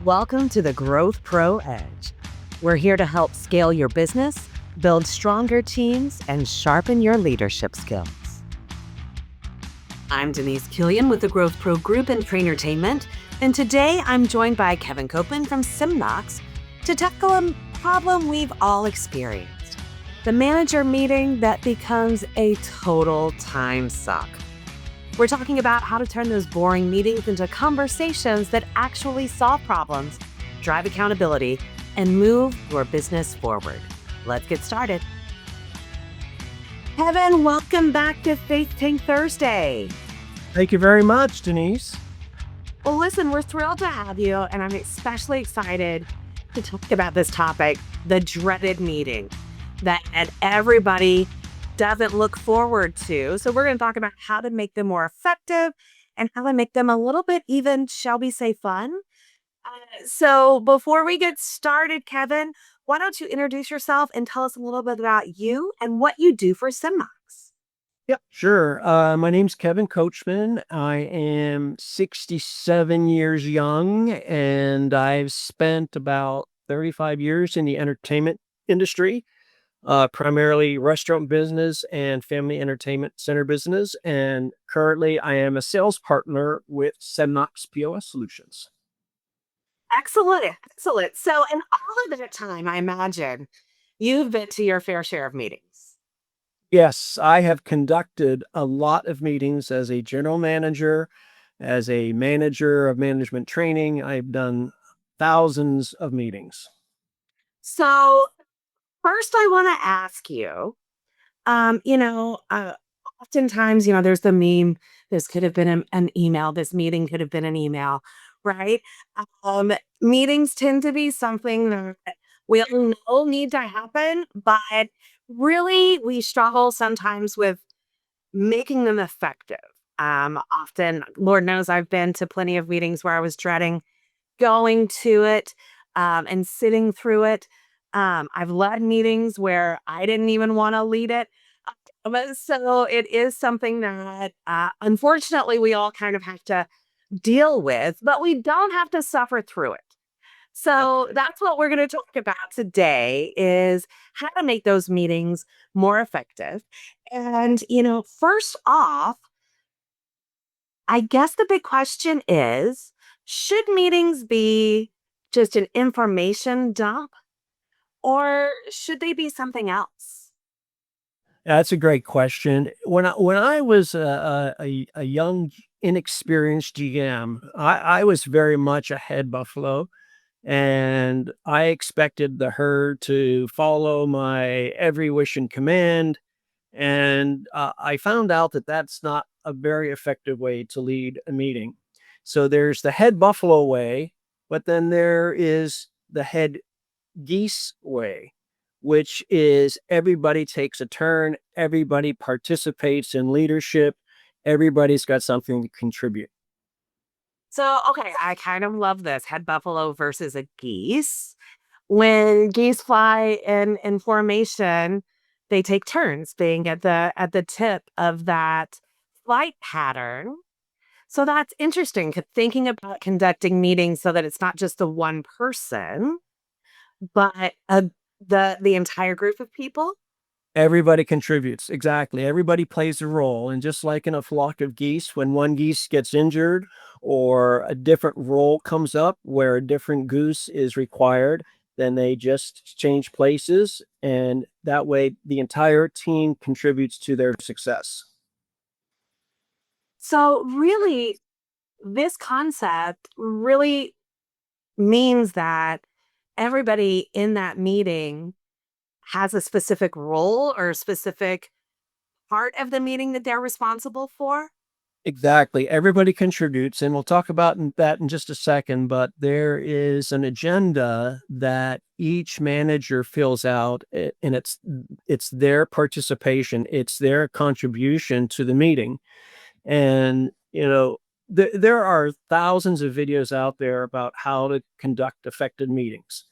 Welcome to the GrowthPro Edge. We're here to help scale your business, build stronger teams, and sharpen your leadership skills. I'm Denise Killian with the GrowthPro Group in Trainertainment, and today I'm joined by Kevin Kochman from Semnox to tackle a problem we've all experienced: the manager meeting that becomes a total time suck. We're talking about how to turn those boring meetings into conversations that actually solve problems, drive accountability, and move your business forward. Let's get started. Kevin, welcome back to Faith Tank Thursday. Thank you very much, Denise. Well, listen, we're thrilled to have you, and I'm especially excited to talk about this topic, the dreaded meeting that everybody doesn't look forward to. So we're going to talk about how to make them more effective and how to make them a little bit even, shall we say, fun. So before we get started, Kevin, why don't you introduce yourself and tell us a little bit about you and what you do for Semnox? Yep, sure. My name's Kevin Kochman. I am 67 years young, and I've spent about 35 years in the entertainment industry, primarily restaurant business and family entertainment center business. And currently, I am a sales partner with Semnox POS Solutions. Excellent. Excellent. So in all of that time, I imagine you've been to your fair share of meetings. Yes, I have conducted a lot of meetings as a general manager, as a manager of management training. I've done thousands of meetings. So first I want to ask you, oftentimes, there's the meme, this could have been an email, this meeting could have been an email, right? Meetings tend to be something that we all know need to happen, but really we struggle sometimes with making them effective. Often, Lord knows I've been to plenty of meetings where I was dreading going to it and sitting through it. I've led meetings where I didn't even want to lead it. So it is something that unfortunately we all kind of have to deal with, but we don't have to suffer through it. So that's what we're going to talk about today is how to make those meetings more effective. And, first off, I guess the big question is, should meetings be just an information dump or should they be something else? That's a great question. When I was a young, inexperienced GM, I was very much a head buffalo, and I expected the herd to follow my every wish and command. And I found out that that's not a very effective way to lead a meeting. So there's the head buffalo way, but then there is the head geese way, which is everybody takes a turn, everybody participates in leadership, everybody's got something to contribute. So, okay, I kind of love this head buffalo versus a geese. When geese fly in formation, they take turns being at the tip of that flight pattern. So that's interesting. Thinking about conducting meetings so that it's not just the one person, but the entire group of people. Everybody contributes. Exactly. Everybody plays a role. And just like in a flock of geese, when one geese gets injured or a different role comes up where a different goose is required, then they just change places. And that way the entire team contributes to their success. So really, this concept really means that everybody in that meeting has a specific role or a specific part of the meeting that they're responsible for. Exactly. Everybody contributes, and we'll talk about that in just a second, but there is an agenda that each manager fills out, and it's their participation, it's their contribution to the meeting. And, there are thousands of videos out there about how to conduct effective meetings.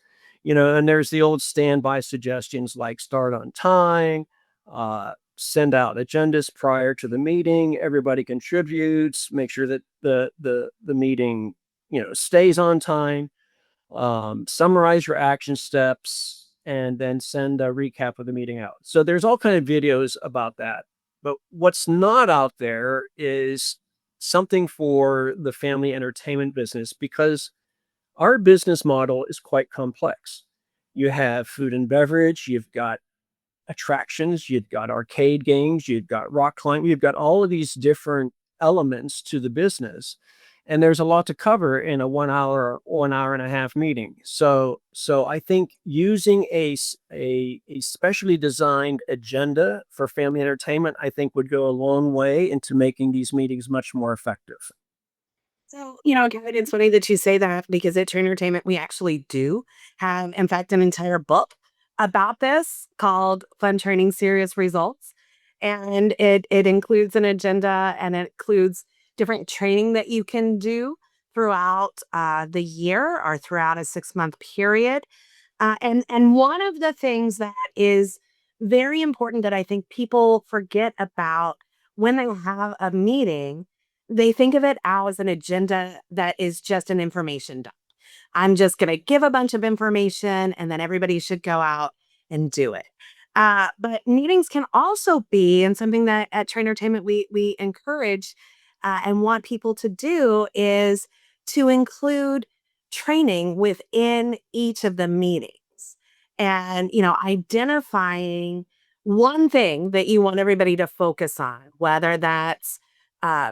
And there's the old standby suggestions like start on time, send out agendas prior to the meeting, everybody contributes, make sure that the meeting, stays on time. summarize your action steps, and then send a recap of the meeting out. So there's all kind of videos about that. But what's not out there is something for the family entertainment business, because our business model is quite complex. You have food and beverage, you've got attractions, you've got arcade games, you've got rock climbing, you've got all of these different elements to the business. And there's a lot to cover in a 1 hour, 1 hour and a half meeting. So I think using a specially designed agenda for family entertainment, I think would go a long way into making these meetings much more effective. So, Kevin, it's funny that you say that because at True Entertainment, we actually do have, in fact, an entire book about this called Fun Training Serious Results. And it includes an agenda and it includes different training that you can do throughout the year or throughout a 6-month period. And one of the things that is very important that I think people forget about when they have a meeting, they think of it as an agenda that is just an information dump. I'm just going to give a bunch of information and then everybody should go out and do it. But meetings can also be, and something that at Train Entertainment we encourage and want people to do is to include training within each of the meetings. And, identifying one thing that you want everybody to focus on, whether that's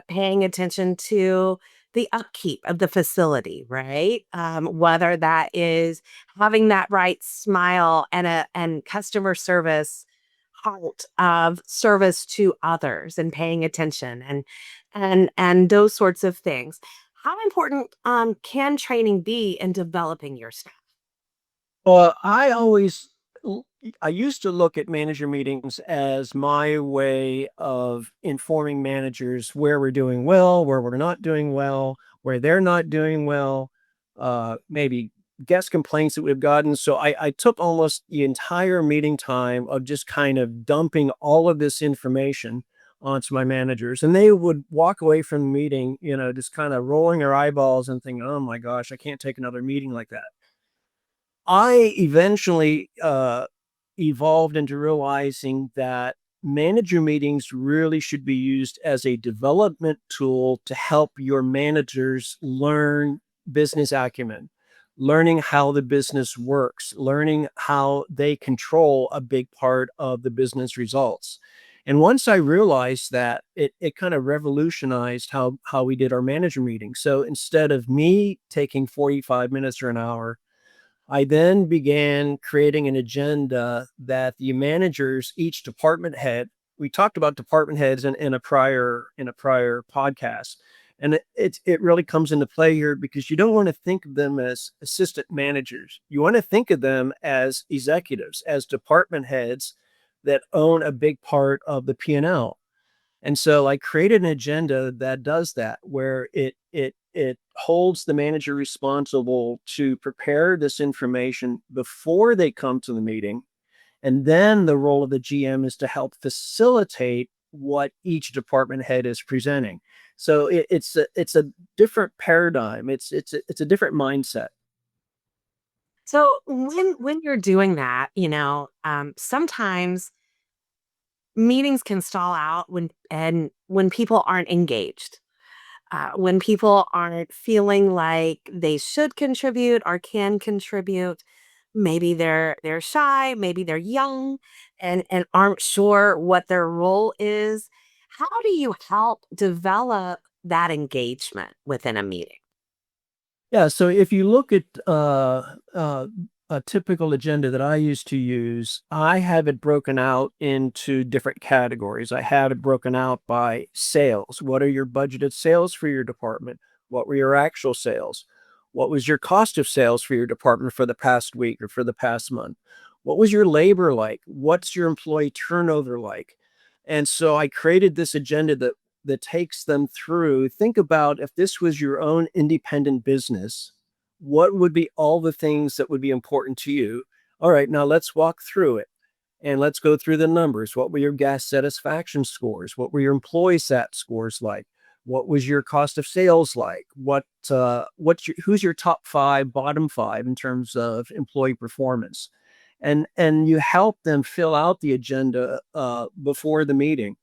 paying attention to the upkeep of the facility, right? Whether that is having that right smile and customer service heart of service to others and paying attention and those sorts of things. How important can training be in developing your staff? Well, I used to look at manager meetings as my way of informing managers where we're doing well, where we're not doing well, where they're not doing well, maybe guest complaints that we've gotten. So I took almost the entire meeting time of just kind of dumping all of this information onto my managers. And they would walk away from the meeting, just kind of rolling their eyeballs and thinking, oh my gosh, I can't take another meeting like that. I eventually evolved into realizing that manager meetings really should be used as a development tool to help your managers learn business acumen, learning how the business works, learning how they control a big part of the business results. And once I realized that, it kind of revolutionized how we did our manager meetings. So instead of me taking 45 minutes or an hour, I then began creating an agenda that the managers, each department head, we talked about department heads in a prior podcast. And it really comes into play here because you don't want to think of them as assistant managers. You want to think of them as executives, as department heads that own a big part of the P&L. And so I created an agenda that does that, where it holds the manager responsible to prepare this information before they come to the meeting. And then the role of the GM is to help facilitate what each department head is presenting. So it's a different paradigm. It's a different mindset. So when you're doing that, sometimes meetings can stall out when people aren't engaged. When people aren't feeling like they should contribute or can contribute, maybe they're shy, maybe they're young and aren't sure what their role is. How do you help develop that engagement within a meeting? Yeah, so if you look at a typical agenda that I used to use, I have it broken out into different categories. I have it broken out by sales. What are your budgeted sales for your department? What were your actual sales? What was your cost of sales for your department for the past week or for the past month? What was your labor like? What's your employee turnover like? And so I created this agenda that takes them through. Think about, if this was your own independent business, what would be all the things that would be important to you? All right, now let's walk through it and let's go through the numbers. What were your guest satisfaction scores? What were your employee sat scores like? What was your cost of sales like? Who's your top five, bottom five in terms of employee performance? And you help them fill out the agenda before the meeting.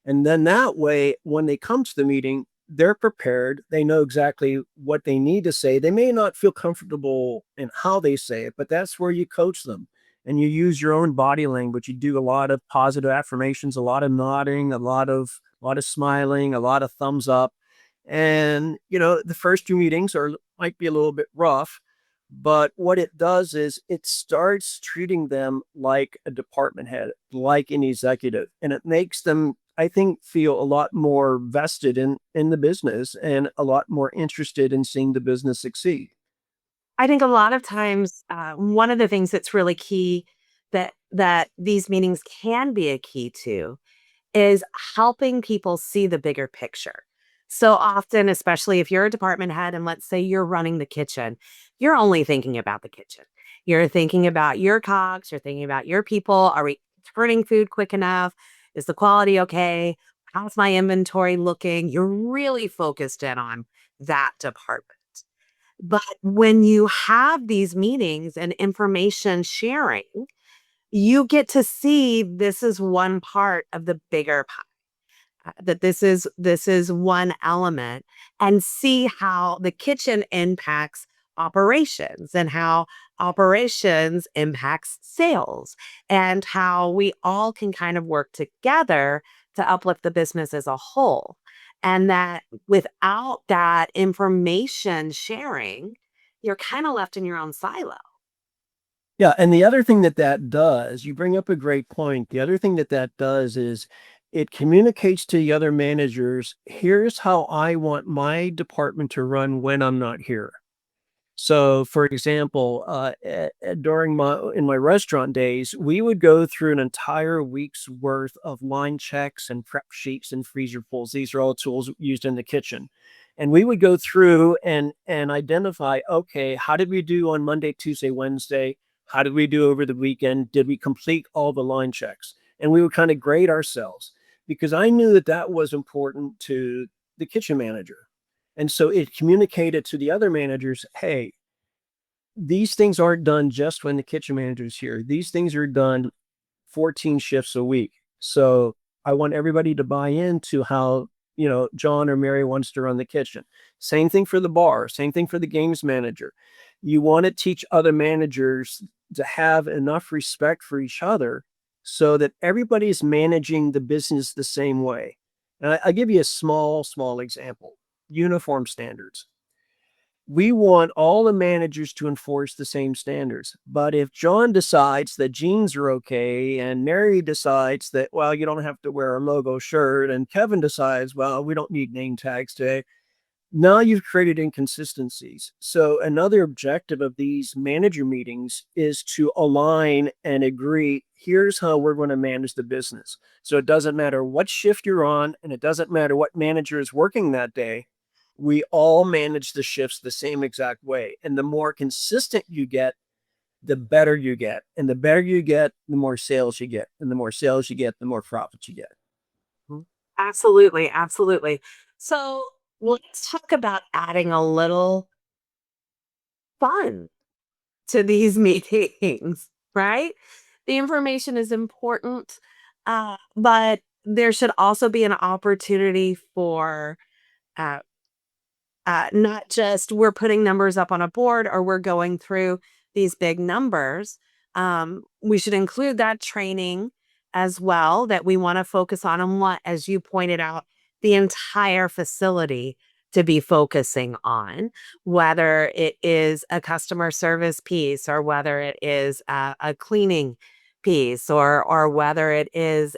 And then that way, when they come to the meeting, they're prepared. They know exactly what they need to say. They may not feel comfortable in how they say it, but that's where you coach them and you use your own body language. You do a lot of positive affirmations, a lot of nodding, a lot of smiling, a lot of thumbs up. And the first two meetings are might be a little bit rough, but what it does is it starts treating them like a department head, like an executive, and it makes them, I think, feel a lot more vested in the business and a lot more interested in seeing the business succeed. I think a lot of times, one of the things that's really key that these meetings can be a key to is helping people see the bigger picture. So often, especially if you're a department head and let's say you're running the kitchen, you're only thinking about the kitchen. You're thinking about your cogs, you're thinking about your people. Are we turning food quick enough? Is the quality okay? How's my inventory looking? You're really focused in on that department. But when you have these meetings and information sharing, you get to see this is one part of the bigger that this is one element and see how the kitchen impacts operations and how operations impacts sales and how we all can kind of work together to uplift the business as a whole, and that without that information sharing you're kind of left in your own silo. Yeah, and the other thing that that does, you bring up a great point. The other thing that that does is it communicates to the other managers, here's how I want my department to run when I'm not here. So, for example, during my restaurant days, we would go through an entire week's worth of line checks and prep sheets and freezer pulls. These are all tools used in the kitchen, and we would go through and identify, okay, how did we do on Monday, Tuesday, Wednesday? How did we do over the weekend? Did we complete all the line checks? And we would kind of grade ourselves because I knew that that was important to the kitchen manager. And so it communicated to the other managers, hey, these things aren't done just when the kitchen manager's here. These things are done 14 shifts a week. So I want everybody to buy into how, John or Mary wants to run the kitchen. Same thing for the bar, same thing for the games manager. You want to teach other managers to have enough respect for each other so that everybody's managing the business the same way. And I'll give you a small example. Uniform standards. We want all the managers to enforce the same standards. But if John decides that jeans are okay, and Mary decides that, well, you don't have to wear a logo shirt, and Kevin decides, well, we don't need name tags today, now you've created inconsistencies. So, another objective of these manager meetings is to align and agree here's how we're going to manage the business. So, it doesn't matter what shift you're on, and it doesn't matter what manager is working that day. We all manage the shifts the same exact way. And the more consistent you get, the better you get. And the better you get, the more sales you get. And the more sales you get, the more profits you get. Mhm. Absolutely, absolutely. So let's talk about adding a little fun to these meetings, right? The information is important, but there should also be an opportunity for uh, not just we're putting numbers up on a board or we're going through these big numbers. We should include that training as well that we want to focus on and what, as you pointed out, the entire facility to be focusing on, whether it is a customer service piece or whether it is a cleaning piece or whether it is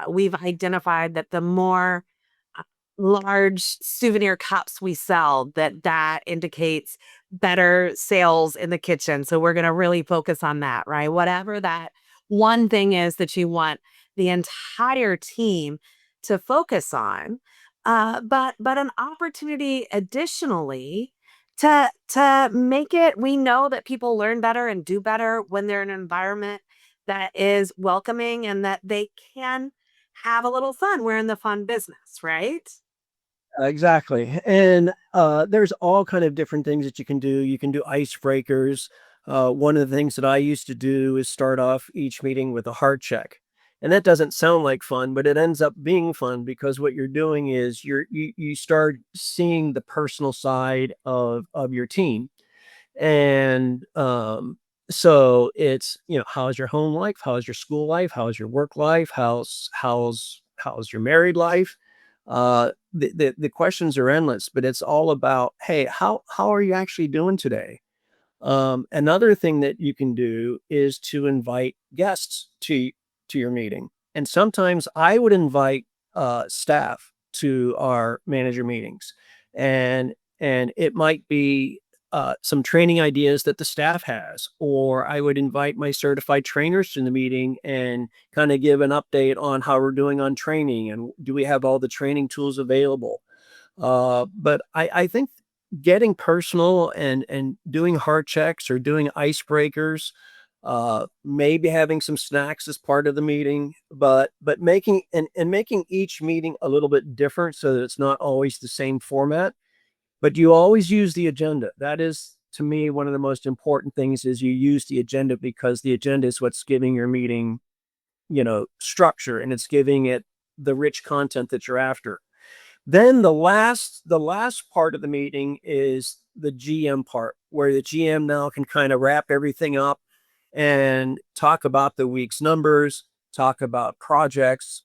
we've identified that the more large souvenir cups we sell that indicates better sales in the kitchen. So we're going to really focus on that, right? Whatever that one thing is that you want the entire team to focus on. But an opportunity additionally to make it, we know that people learn better and do better when they're in an environment that is welcoming and that they can have a little fun. We're in the fun business, right? Exactly. And there's all kind of different things that you can do. You can do icebreakers. One of the things that I used to do is start off each meeting with a heart check. And that doesn't sound like fun, but it ends up being fun because what you're doing is you start seeing the personal side of your team. And so it's, how's your home life? How's your school life? How's your work life? How's your married life? The questions are endless, but it's all about, hey, how are you actually doing today? Another thing that you can do is to invite guests to your meeting. And sometimes I would invite staff to our manager meetings, and it might be some training ideas that the staff has, or I would invite my certified trainers to the meeting and kind of give an update on how we're doing on training and do we have all the training tools available. But I think getting personal and doing heart checks or doing icebreakers, maybe having some snacks as part of the meeting, but making each meeting a little bit different so that it's not always the same format. But you always use the agenda. That is, to me, one of the most important things is you use the agenda because the agenda is what's giving your meeting, structure, and it's giving it the rich content that you're after. Then the last part of the meeting is the GM part, where the GM now can kind of wrap everything up and talk about the week's numbers, talk about projects,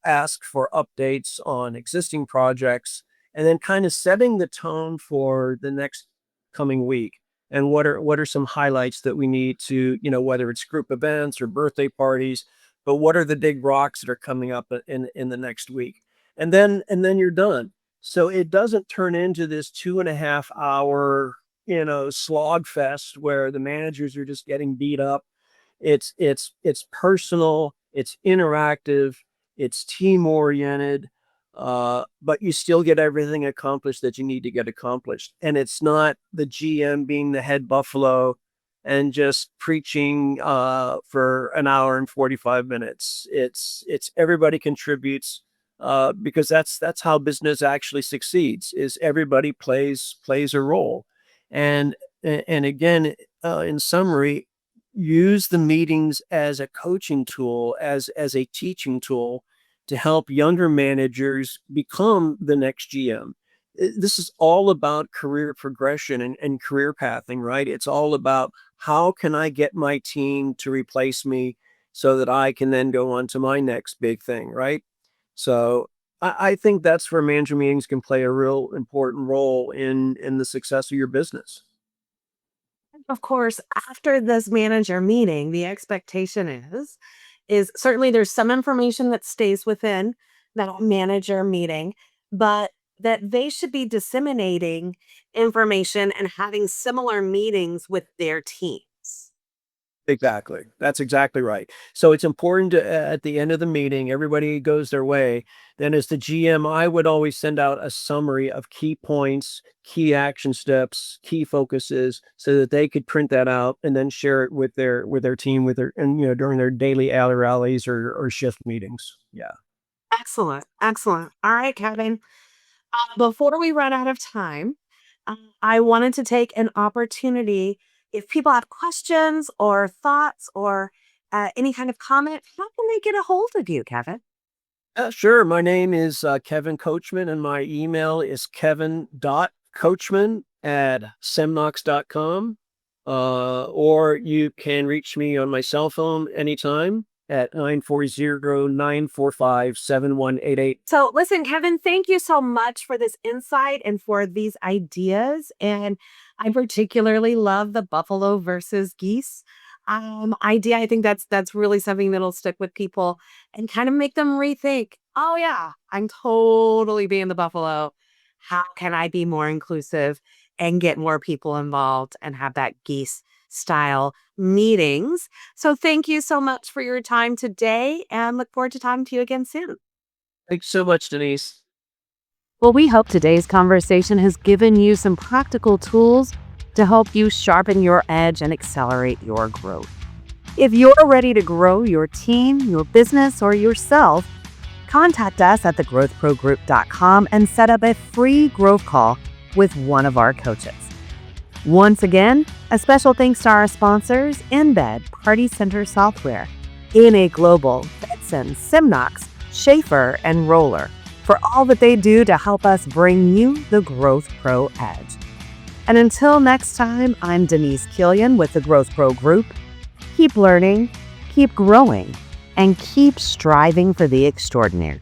ask for updates on existing projects, and then kind of setting the tone for the next coming week. And what are some highlights that we need to, whether it's group events or birthday parties, but what are the big rocks that are coming up in the next week? And then you're done. So it doesn't turn into this 2.5 hour, slog fest where the managers are just getting beat up. It's personal, it's interactive, it's team oriented, but you still get everything accomplished that you need to get accomplished. And it's not the GM being the head buffalo and just preaching for an hour and 45 minutes. It's everybody contributes because that's how business actually succeeds. Is everybody plays a role, and and again, in summary, use the meetings as a coaching tool, as a teaching tool to help younger managers become the next GM. This is all about career progression and career pathing, right? It's all about how can I get my team to replace me so that I can then go on to my next big thing, right? So I think that's where manager meetings can play a real important role in the success of your business. Of course, after this manager meeting, the expectation is certainly there's some information that stays within that manager meeting, but that they should be disseminating information and having similar meetings with their teams. Exactly. That's exactly right. So it's important to, at the end of the meeting, everybody goes their way. Then, as the GM, I would always send out a summary of key points, key action steps, key focuses, so that they could print that out and then share it with their team, with their and during their daily alley rallies or shift meetings. Yeah. Excellent. Excellent. All right, Kevin. Before we run out of time, I wanted to take an opportunity. If people have questions or thoughts or any kind of comment, how can they get a hold of you, Kevin? Sure. My name is Kevin Kochman, and my email is kevin.coachman@semnox.com. Or you can reach me on my cell phone anytime at 940-945-7188. So, listen, Kevin, thank you so much for this insight and for these ideas. And I particularly love the buffalo versus geese idea. I think that's really something that'll stick with people and kind of make them rethink. Oh yeah, I'm totally being the buffalo. How can I be more inclusive and get more people involved and have that geese style meetings? So, thank you so much for your time today, and look forward to talking to you again soon. Thanks so much, Denise. Well, we hope today's conversation has given you some practical tools to help you sharpen your edge and accelerate your growth. If you're ready to grow your team, your business, or yourself, Contact us at thegrowthprogroup.com and set up a free growth call with one of our coaches. Once again, a special thanks to our sponsors, Embed, Party Center Software, NA Global, Betson, Semnox, Schaefer, and Roller for all that they do to help us bring you the Growth Pro Edge. And until next time, I'm Denise Killian with the Growth Pro Group. Keep learning, keep growing, and keep striving for the extraordinary.